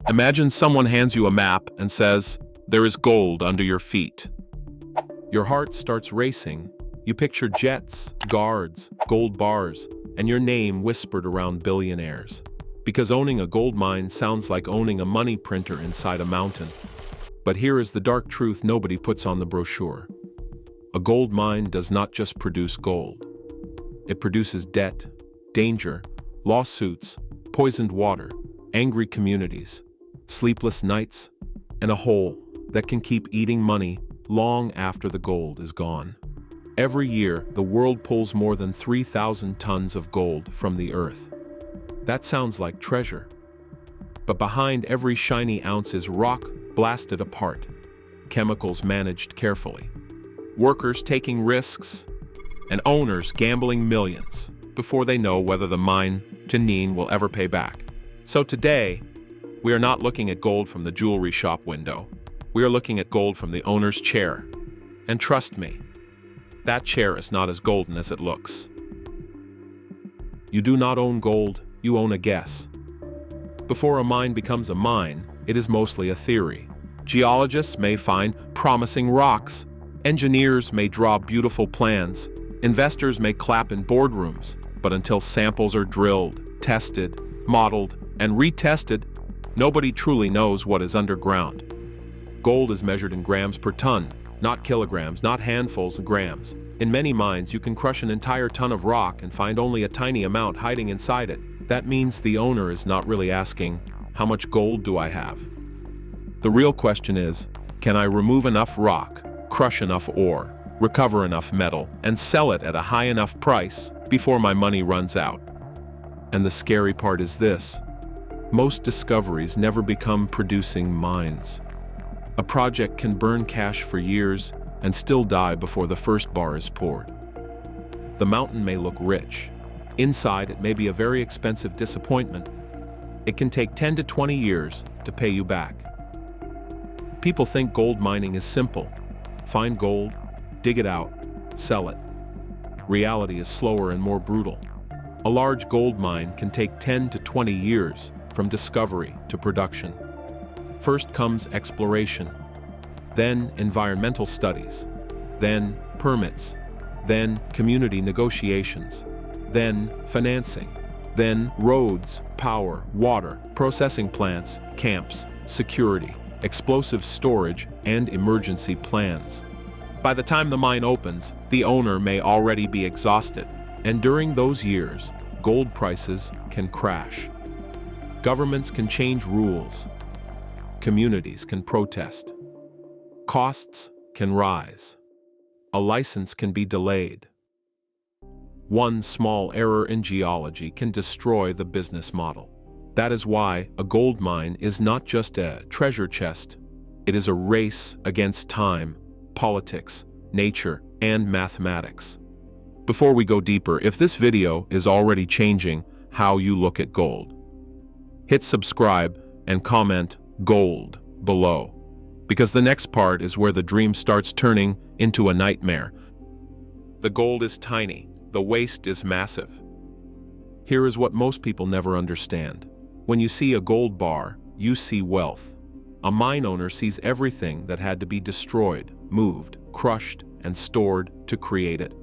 Imagine someone hands you a map and says, "There is gold under your feet." Your heart starts racing. You picture jets, guards, gold bars, and your name whispered around billionaires. Because owning a gold mine sounds like owning a money printer inside a mountain. But here is the dark truth nobody puts on the brochure. A gold mine does not just produce gold. It produces debt, danger, lawsuits, poisoned water, angry communities, sleepless nights, and a hole that can keep eating money long after the gold is gone. Every year, the world pulls more than 3,000 tons of gold from the earth. That sounds like treasure. But behind every shiny ounce is rock blasted apart, chemicals managed carefully, workers taking risks, and owners gambling millions before they know whether the mine Janine will ever pay back. So today, we are not looking at gold from the jewelry shop window. We are looking at gold from the owner's chair. And trust me, that chair is not as golden as it looks. You do not own gold, you own a guess. Before a mine becomes a mine, it is mostly a theory. Geologists may find promising rocks. Engineers may draw beautiful plans. Investors may clap in boardrooms. But until samples are drilled, tested, modeled, and retested, nobody truly knows what is underground. Gold is measured in grams per ton, not kilograms, not handfuls of grams. In many mines, you can crush an entire ton of rock and find only a tiny amount hiding inside it. That means the owner is not really asking, "How much gold do I have?" The real question is, can I remove enough rock, crush enough ore, recover enough metal, and sell it at a high enough price before my money runs out? And the scary part is this: most discoveries never become producing mines. A project can burn cash for years and still die before the first bar is poured. The mountain may look rich. Inside, it may be a very expensive disappointment. It can take 10 to 20 years to pay you back. People think gold mining is simple. Find gold, dig it out, sell it. Reality is slower and more brutal. A large gold mine can take 10 to 20 years from discovery to production. First comes exploration, then environmental studies, then permits, then community negotiations, then financing, then roads, power, water, processing plants, camps, security, explosive storage, and emergency plans. By the time the mine opens, the owner may already be exhausted, and during those years, gold prices can crash. Governments can change rules. Communities can protest. Costs can rise. A license can be delayed. One small error in geology can destroy the business model. That is why a gold mine is not just a treasure chest. It is a race against time, politics, nature, and mathematics. Before we go deeper, if this video is already changing how you look at gold, hit subscribe and comment "gold" below, because the next part is where the dream starts turning into a nightmare. The gold is tiny, the waste is massive. Here is what most people never understand. When you see a gold bar, you see wealth. A mine owner sees everything that had to be destroyed, moved, crushed, and stored to create it.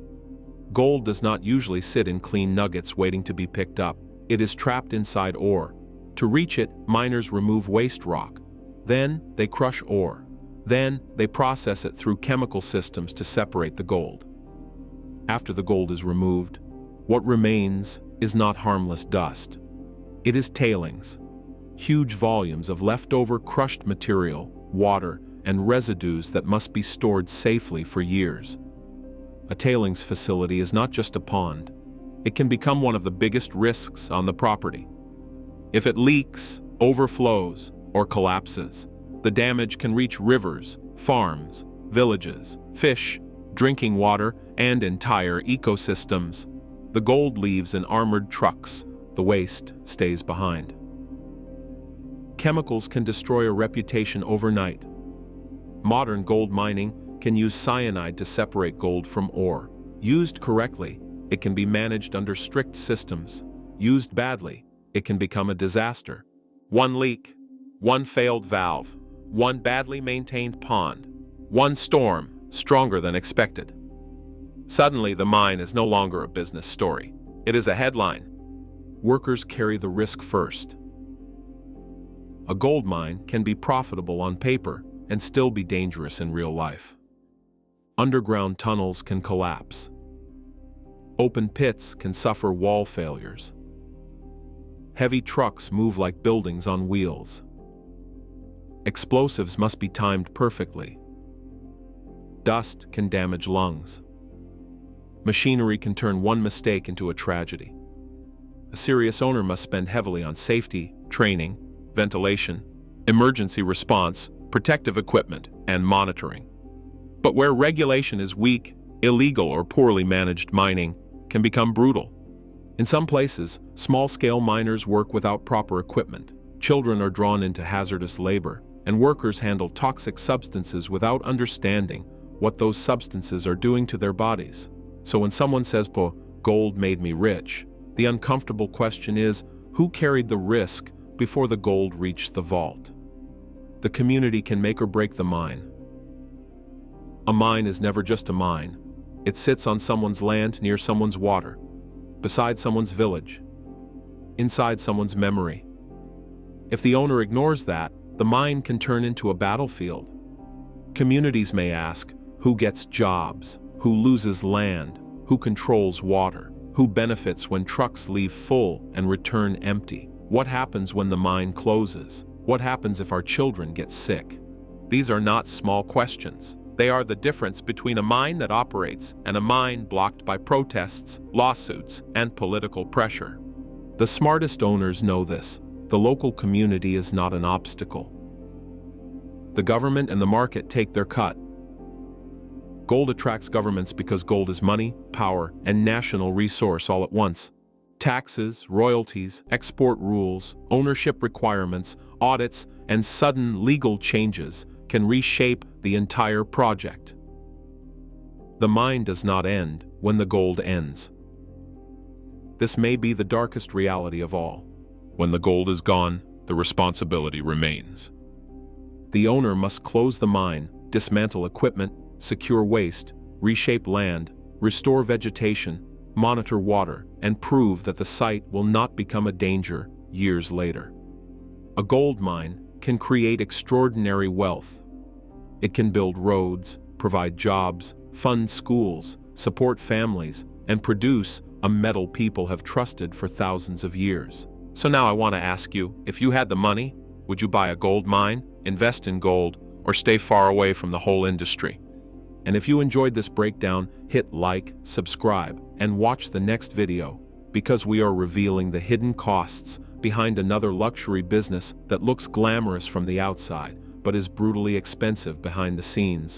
Gold does not usually sit in clean nuggets waiting to be picked up. It is trapped inside ore. To reach it, miners remove waste rock. Then they crush ore. Then they process it through chemical systems to separate the gold. After the gold is removed, what remains is not harmless dust. It is tailings, huge volumes of leftover crushed material, water, and residues that must be stored safely for years. A tailings facility is not just a pond. It can become one of the biggest risks on the property. If it leaks, overflows, or collapses, the damage can reach rivers, farms, villages, fish, drinking water, and entire ecosystems. The gold leaves in armored trucks. The waste stays behind. Chemicals can destroy a reputation overnight. Modern gold mining can use cyanide to separate gold from ore. Used correctly, it can be managed under strict systems. Used badly, it can become a disaster. One leak, one failed valve, one badly maintained pond, one storm stronger than expected. Suddenly, the mine is no longer a business story. It is a headline. Workers carry the risk first. A gold mine can be profitable on paper and still be dangerous in real life. Underground tunnels can collapse. Open pits can suffer wall failures. Heavy trucks move like buildings on wheels. Explosives must be timed perfectly. Dust can damage lungs. Machinery can turn one mistake into a tragedy. A serious owner must spend heavily on safety, training, ventilation, emergency response, protective equipment, and monitoring. But where regulation is weak, illegal or poorly managed mining can become brutal. In some places, small-scale miners work without proper equipment. Children are drawn into hazardous labor, and workers handle toxic substances without understanding what those substances are doing to their bodies. So when someone says, "Gold made me rich," the uncomfortable question is, who carried the risk before the gold reached the vault? The community can make or break the mine. A mine is never just a mine. It sits on someone's land, near someone's water, beside someone's village, inside someone's memory. If the owner ignores that, the mine can turn into a battlefield. Communities may ask, who gets jobs? Who loses land? Who controls water? Who benefits when trucks leave full and return empty? What happens when the mine closes? What happens if our children get sick? These are not small questions. They are the difference between a mine that operates and a mine blocked by protests, lawsuits, and political pressure. The smartest owners know this. The local community is not an obstacle. The government and the market take their cut. Gold attracts governments because gold is money, power, and national resource all at once. Taxes, royalties, export rules, ownership requirements, audits, and sudden legal changes can reshape the entire project. The mine does not end when the gold ends. This may be the darkest reality of all. When the gold is gone, the responsibility remains. The owner must close the mine, dismantle equipment, secure waste, reshape land, restore vegetation, monitor water, and prove that the site will not become a danger years later. A gold mine can create extraordinary wealth. It can build roads, provide jobs, fund schools, support families, and produce a metal people have trusted for thousands of years. So now I want to ask you, if you had the money, would you buy a gold mine, invest in gold, or stay far away from the whole industry? And if you enjoyed this breakdown, hit like, subscribe, and watch the next video, because we are revealing the hidden costs behind another luxury business that looks glamorous from the outside, but is brutally expensive behind the scenes.